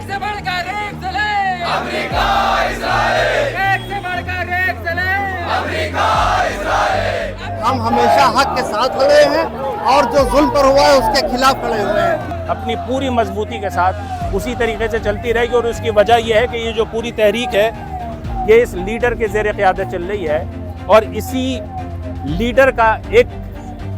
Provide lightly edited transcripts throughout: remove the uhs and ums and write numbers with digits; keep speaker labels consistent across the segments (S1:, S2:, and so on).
S1: से बढ़कर एक चले,
S2: अमेरिका इजराइल,
S1: एक से बढ़कर एक चले,
S2: अमेरिका इजराइल।
S3: हम हमेशा हक के साथ खड़े हैं और जो जुल्म पर हुआ है उसके खिलाफ खड़े हुए हैं।
S4: अपनी पूरी मजबूती के साथ उसी तरीके से चलती रहेगी और उसकी वजह यह है कि ये जो पूरी तहरीक है ये इस लीडर के ज़ेर क़यादत चल रही है और इसी लीडर का एक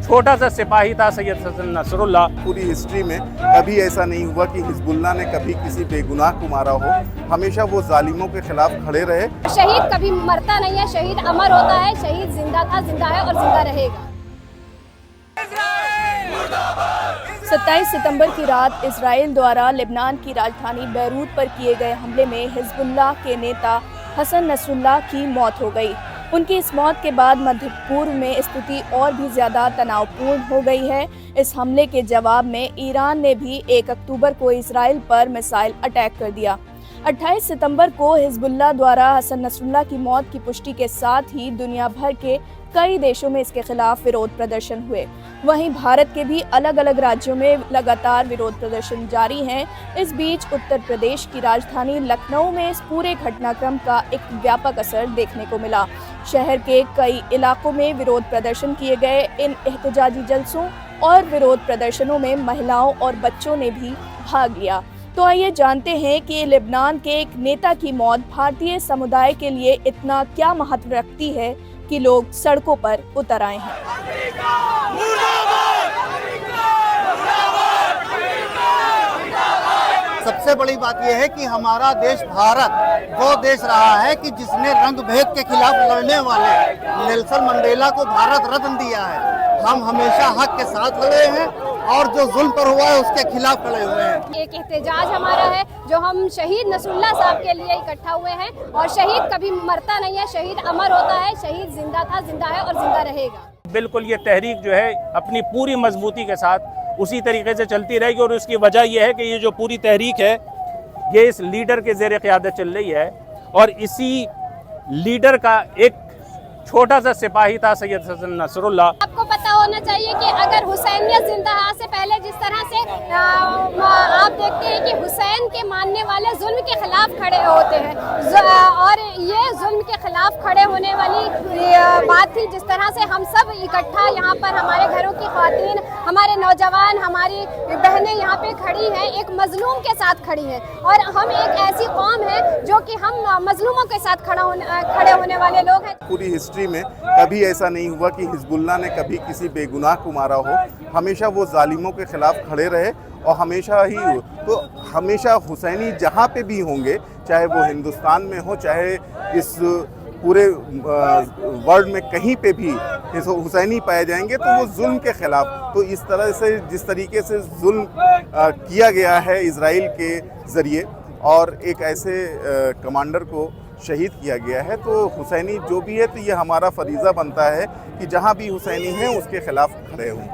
S4: छोटा सा सिपाही था सैयद हसन नसरुल्लाह।
S5: पूरी हिस्ट्री में कभी ऐसा नहीं हुआ कि हिजबुल्लाह ने कभी किसी बेगुनाह को मारा हो। हमेशा वो जालिमों के खिलाफ खड़े रहे।
S6: शहीद कभी मरता नहीं है, शहीद अमर होता है। शहीद जिंदा था, जिंदा है और जिंदा रहेगा।
S7: 27 सितंबर की रात इजराइल द्वारा लेबनान की राजधानी बैरूत पर किए गए हमले में हिजबुल्लाह के नेता हसन नसरुल्लाह की मौत हो गई। उनकी इस मौत के बाद मध्य पूर्व में स्थिति और भी ज़्यादा तनावपूर्ण हो गई है। इस हमले के जवाब में ईरान ने भी 1 अक्टूबर को इजराइल पर मिसाइल अटैक कर दिया। 28 सितंबर को हिजबुल्लाह द्वारा हसन नसरुल्लाह की मौत की पुष्टि के साथ ही दुनिया भर के कई देशों में इसके खिलाफ विरोध प्रदर्शन हुए। वहीं भारत के भी अलग अलग राज्यों में लगातार विरोध प्रदर्शन जारी हैं। इस बीच उत्तर प्रदेश की राजधानी लखनऊ में इस पूरे घटनाक्रम का एक व्यापक असर देखने को मिला। शहर के कई इलाकों में विरोध प्रदर्शन किए गए। इन एहतजाजी जलसों और विरोध प्रदर्शनों में महिलाओं और बच्चों ने भी भाग लिया। तो आइए जानते हैं कि लेबनान के एक नेता की मौत भारतीय समुदाय के लिए इतना क्या महत्व रखती है कि लोग सड़कों पर उतर आए हैं।
S3: सबसे बड़ी बात यह है कि हमारा देश भारत वो देश रहा है कि जिसने रंग भेद के खिलाफ लड़ने वाले नेल्सन मंडेला को भारत रत्न दिया है। हम हमेशा हक के साथ खड़े हैं और जो जुल्म पर हुआ है उसके खिलाफ खड़े हुए हैं।
S6: एक एहतजाज हमारा है जो हम शहीद नसरुल्लाह साहब के लिए इकट्ठा हुए हैं। और शहीद कभी मरता नहीं है, शहीद अमर होता है। शहीद जिंदा था, जिंदा है और जिंदा रहेगा।
S4: बिल्कुल ये तहरीक जो है अपनी पूरी मजबूती के साथ उसी तरीके से चलती रहेगी और उसकी वजह यह है कि ये जो पूरी तहरीक है ये इस लीडर के ज़ेर क़यादत चल रही है और इसी लीडर का एक छोटा सा सिपाही था सैयद हसन नसरुल्लाह।
S6: आपको पता होना चाहिए कि अगर हुसैनियत जिंदा से पहले जिस तरह से आप देखते हैं कि हुसैन के मानने वाले जुल्म के खिलाफ खड़े होते हैं और ये जुल्म के खिलाफ खड़े होने वाली बात थी। जिस तरह से हम सब इकट्ठा यहाँ पर हमारे घरों की ख़वातीन, हमारे नौजवान, हमारी बहनें यहाँ पे खड़ी हैं, एक मजलूम के साथ खड़ी हैं। और हम एक ऐसी कौम है जो कि हम मजलूमों के साथ खड़े होने वाले लोग हैं।
S5: पूरी हिस्ट्री में कभी ऐसा नहीं हुआ कि हिजबुल्लाह ने कभी किसी बेगुनाह को मारा हो। हमेशा वो जालिमों के खिलाफ खड़े रहे और हमेशा हुसैनी जहाँ पे भी होंगे, चाहे वो हिंदुस्तान में हो, चाहे इस पूरे वर्ल्ड में कहीं पे भी हुसैनी पाए जाएंगे तो वो जुल्म के खिलाफ। तो इस तरह से जिस तरीके से जुल्म किया गया है इजराइल के ज़रिए और एक ऐसे कमांडर को शहीद किया गया है, तो हुसैनी जो भी है तो ये हमारा फरीज़ा बनता है कि जहाँ भी हुसैनी हैं उसके खिलाफ खड़े हों।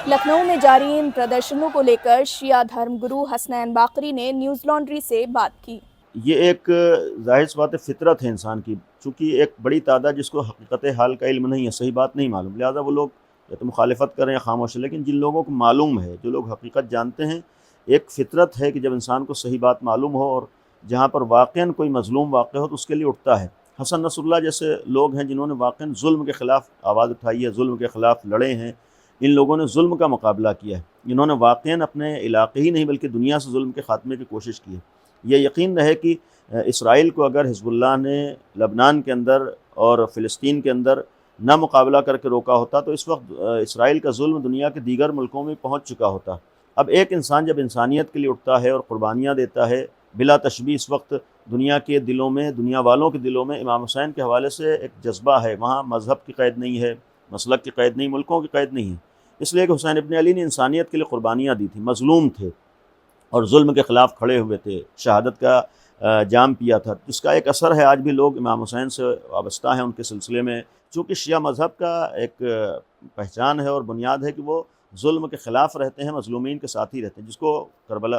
S7: लखनऊ में जारी इन प्रदर्शनों को लेकर शिया धर्मगुरु हसनैन बाकरी ने न्यूज़ लॉन्ड्री से बात की।
S8: ये एक ज़ाहिर सी बात है, फितरत है इंसान की। चूँकि एक बड़ी तादाद जिसको हकीकत हाल का इल्म नहीं है, सही बात नहीं मालूम, लिहाजा वो लोग या तो मुखालिफत करें या खामोश है। लेकिन जिन लोगों को मालूम है, जो लोग हकीकत जानते हैं, एक फ़ितरत है कि जब इंसान को सही बात मालूम हो और जहाँ पर वाक़ईन कोई मज़लूम वाक़ हो तो उसके लिए उठता है। हसन नसरुल्लाह जैसे लोग हैं जिन्होंने वाक़ईन जुल्म के ख़िलाफ़ आवाज़ उठाई है, जुल्म के ख़िलाफ़ लड़े हैं। इन लोगों ने जुल्म का मुकाबला किया है। इन्होंने वाक़ईन अपने इलाके ही नहीं बल्कि दुनिया से जुल्म के ख़ात्मे की कोशिश की है। ये यकीन रहे कि इसराइल को अगर हिजबुल्लाह ने लबनान के अंदर और फ़िलिस्तीन के अंदर ना मुकाबला करके रोका होता तो इस वक्त इसराइल का जुल्म दुनिया के दीगर मुल्कों में पहुँच चुका होता। अब एक इंसान जब इंसानियत के लिए उठता है और क़ुरबानियाँ देता है, बिला तशबीह इस वक्त दुनिया के दिलों में, दुनिया वालों के दिलों में इमाम हुसैन के हवाले से एक जज्बा है। वहाँ मज़हब की क़ैद नहीं है, मसलक की क़ैद नहीं, मुल्कों की क़ैद नहीं है। इसलिए कि हुसैन इब्न अली ने इंसानियत के लिए क़ुरबानियाँ दी थी, मज़लूम थे और जुल्म के ख़िलाफ़ खड़े हुए थे, शहादत का जाम पिया था, जिसका एक असर है। आज भी लोग इमाम हुसैन से वाबस्ता हैं उनके सिलसिले में। चूँकि शिया मज़हब का एक पहचान है और बुनियाद है कि वो जुल्म के ख़िलाफ़ रहते हैं, मज़लूमीन के साथ ही रहते हैं, जिसको करबला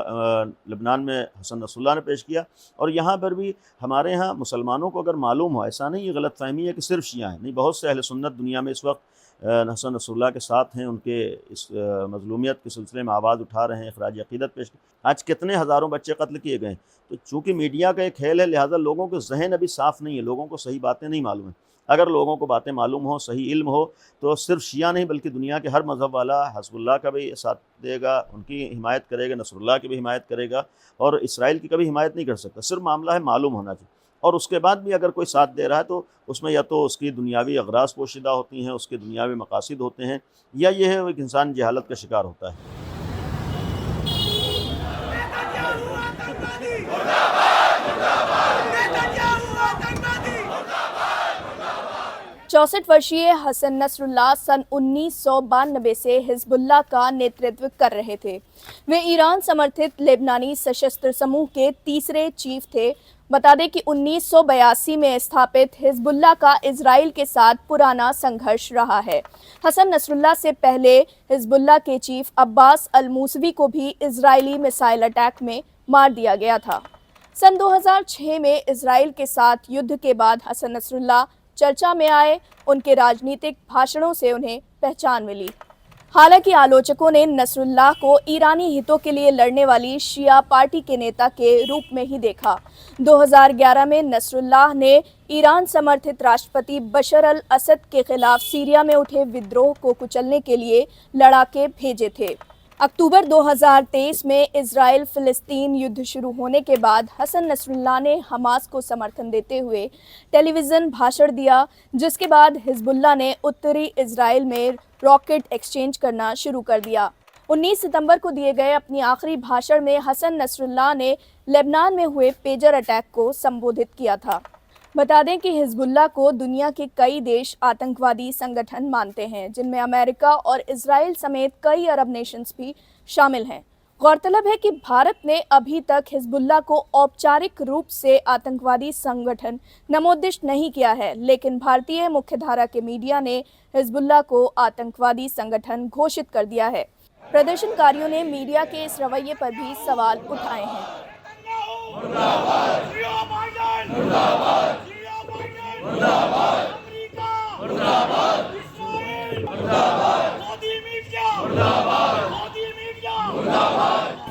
S8: लबनान में हसन नसरुल्लाह ने पेश किया। और यहाँ पर भी हमारे यहाँ मुसलमानों को अगर मालूम हो, ऐसा नहीं ये गलत फ़हमी है कि सिर्फ शिया हैं, नहीं, बहुत से अहले सुन्नत दुनिया में इस वक्त हसन नसरुल्लाह के साथ हैं, उनके इस मज़लूमियत के सिलसिले में आवाज़ उठा रहे हैं, इखराज अक़ीदत पेश। आज कितने हज़ारों बच्चे कत्ल किए गए। तो चूँकि मीडिया का एक खेल है, लिहाजा लोगों के जहन अभी साफ़ नहीं है, लोगों को सही बातें नहीं मालूम हैं। अगर लोगों को बातें मालूम हो, सही इल्म हो, तो सिर्फ शिया नहीं बल्कि दुनिया के हर मज़हब वाला हिज़्बुल्लाह का भी साथ देगा, उनकी हिमायत करेगा, नसरुल्लाह की भी हिमायत करेगा, और इसराइल की कभी हिमायत नहीं कर सकता। सिर्फ मामला है मालूम होना चाहिए। और उसके बाद भी अगर कोई साथ दे रहा है तो उसमें या तो उसकी दुनियावी अगराज़ पोशीदा होती हैं, उसके दुनियावी मकासिद होते हैं, या ये है एक इंसान जहालत का शिकार होता है।
S7: 64 वर्षीय हसन नसरुल्लाह सन 1992 से हिजबुल्लाह का नेतृत्व कर रहे थे। वे ईरान समर्थित लेबनानी सशस्त्र समूह के तीसरे चीफ थे। बता दें कि 1982 में स्थापित हिजबुल्लाह का इजराइल के साथ पुराना संघर्ष रहा है। हसन नसरुल्लाह से पहले हिजबुल्लाह के चीफ अब्बास अल-मूसवी को भी इजरायली मिसाइल अटैक में मार दिया गया था। सन 2006 में इजराइल के साथ युद्ध के बाद हसन नसरुल्लाह चर्चा में आए। उनके राजनीतिक भाषणों से उन्हें पहचान मिली। हालांकि आलोचकों ने नसरुल्लाह को ईरानी हितों के लिए लड़ने वाली शिया पार्टी के नेता के रूप में ही देखा। 2011 में नसरुल्लाह ने ईरान समर्थित राष्ट्रपति बशर अल असद के खिलाफ सीरिया में उठे विद्रोह को कुचलने के लिए लड़ाके भेजे थे। अक्टूबर 2023 में इजराइल फिलिस्तीन युद्ध शुरू होने के बाद हसन नसरुल्लाह ने हमास को समर्थन देते हुए टेलीविज़न भाषण दिया, जिसके बाद हिजबुल्लाह ने उत्तरी इजराइल में रॉकेट एक्सचेंज करना शुरू कर दिया। 19 सितंबर को दिए गए अपनी आखिरी भाषण में हसन नसरुल्लाह ने लेबनान में हुए पेजर अटैक को संबोधित किया था। बता दें कि हिजबुल्लाह को दुनिया के कई देश आतंकवादी संगठन मानते हैं, जिनमें अमेरिका और इजराइल समेत कई अरब नेशंस भी शामिल हैं। गौरतलब है कि भारत ने अभी तक हिजबुल्लाह को औपचारिक रूप से आतंकवादी संगठन नमोदिष्ट नहीं किया है, लेकिन भारतीय मुख्यधारा के मीडिया ने हिजबुल्लाह को आतंकवादी संगठन घोषित कर दिया है। प्रदर्शनकारियों ने मीडिया के इस रवैये पर भी सवाल उठाए हैं।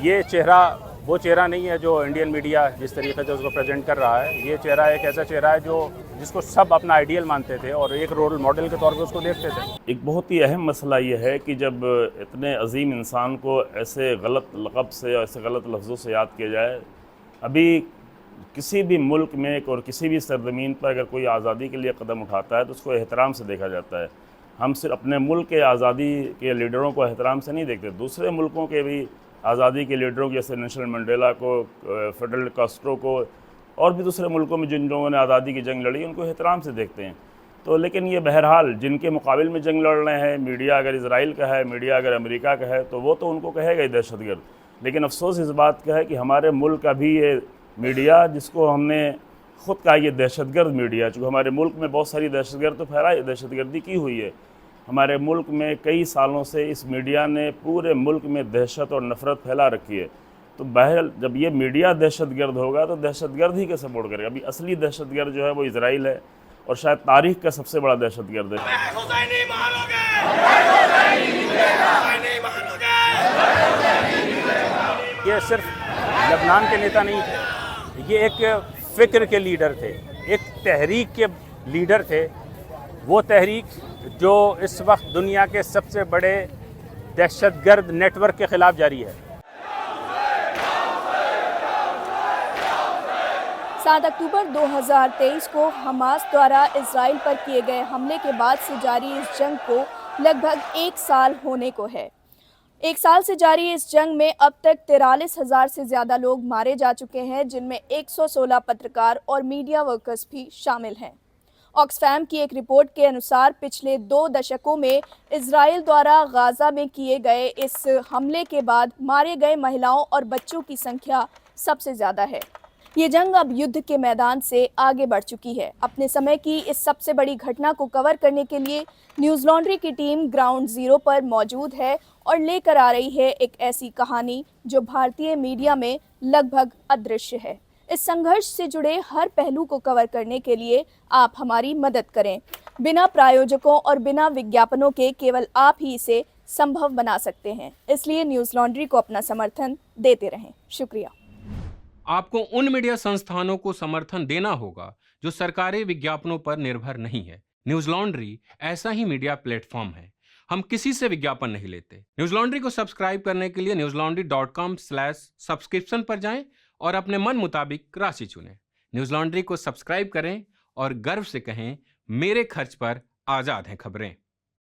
S4: ये चेहरा वो चेहरा नहीं है जो इंडियन मीडिया जिस तरीके से उसको प्रेजेंट कर रहा है। ये चेहरा एक ऐसा चेहरा है जिसको सब अपना आइडियल मानते थे और एक रोल मॉडल के तौर पे उसको देखते थे।
S9: एक बहुत ही अहम मसला ये है कि जब इतने अजीम इंसान को ऐसे गलत लक़ब से, ऐसे गलत लफ्ज़ों से याद किया जाए, अभी किसी भी मुल्क में और किसी भी सरजमीन पर अगर कोई आज़ादी के लिए कदम उठाता है तो उसको एहतराम से देखा जाता है। हम सिर्फ अपने मुल्क के आज़ादी के लीडरों को एहतराम से नहीं देखते, दूसरे मुल्कों के भी आज़ादी के लीडरों जैसे नेल्सन मंडेला को, फिडेल कास्ट्रो को और भी दूसरे मुल्कों में जिन लोगों ने आज़ादी की जंग लड़ी उनको एहतराम से देखते हैं। तो लेकिन ये बहरहाल जिनके मुकाबिल में जंग लड़ रहे हैं, मीडिया अगर इजराइल का है, मीडिया अगर अमेरिका का है, तो वो तो उनको कहेगा ही दहशतगर्द। लेकिन अफसोस इस बात का है कि हमारे मुल्क का भी ये मीडिया, जिसको हमने ख़ुद कहा ये दहशतगर्द मीडिया, चूँकि हमारे मुल्क में बहुत सारी दहशतगर्दी की हुई है। हमारे मुल्क में कई सालों से इस मीडिया ने पूरे मुल्क में दहशत और नफ़रत फैला रखी है। तो बहरहाल जब ये मीडिया दहशतगर्द होगा तो दहशतगर्द ही का सपोर्ट करेगा। अभी असली दहशतगर्द जो है वो इजराइल है और शायद तारीख़ का सबसे बड़ा दहशतगर्द है।
S4: ये सिर्फ लेबनान के नेता नहीं थे, ये एक फ़िक्र के लीडर थे, एक तहरीक के लीडर थे। वो तहरीक जो इस वक्त दुनिया के सबसे बड़े दहशतगर्द नेटवर्क के ख़िलाफ़ जारी है।
S7: 7 अक्टूबर 2023 को हमास द्वारा इजराइल पर किए गए हमले के बाद से जारी इस जंग को लगभग 1 साल होने को है। 1 साल से जारी इस जंग में अब तक 43,000 से ज़्यादा लोग मारे जा चुके हैं, जिनमें 116 पत्रकार और मीडिया वर्कर्स भी शामिल हैं। ऑक्सफैम की एक रिपोर्ट के अनुसार पिछले 2 दशकों में इजराइल द्वारा गाज़ा में किए गए इस हमले के बाद मारे गए महिलाओं और बच्चों की संख्या सबसे ज़्यादा है। ये जंग अब युद्ध के मैदान से आगे बढ़ चुकी है। अपने समय की इस सबसे बड़ी घटना को कवर करने के लिए न्यूज़ लॉन्ड्री की टीम ग्राउंड ज़ीरो पर मौजूद है और लेकर आ रही है एक ऐसी कहानी जो भारतीय मीडिया में लगभग अदृश्य है। इस संघर्ष से जुड़े हर पहलू को कवर करने के लिए आप हमारी मदद करें। बिना प्रायोजकों और बिना विज्ञापनों के केवल आप ही इसे संभव बना सकते हैं। इसलिए न्यूज़ लॉन्ड्री को अपना समर्थन देते रहें। शुक्रिया।
S10: आपको उन मीडिया संस्थानों को समर्थन देना होगा जो सरकारी विज्ञापनों पर निर्भर नहीं है। न्यूज़ लॉन्ड्री ऐसा ही मीडिया प्लेटफॉर्म है। हम किसी से विज्ञापन नहीं लेते। न्यूज़ लॉन्ड्री को सब्सक्राइब करने के लिए newslaundry.com/subscription पर जाएं और अपने मन मुताबिक राशि चुनें। न्यूज़ लॉन्ड्री को सब्सक्राइब करें और गर्व से कहें, मेरे खर्च पर आज़ाद हैं खबरें।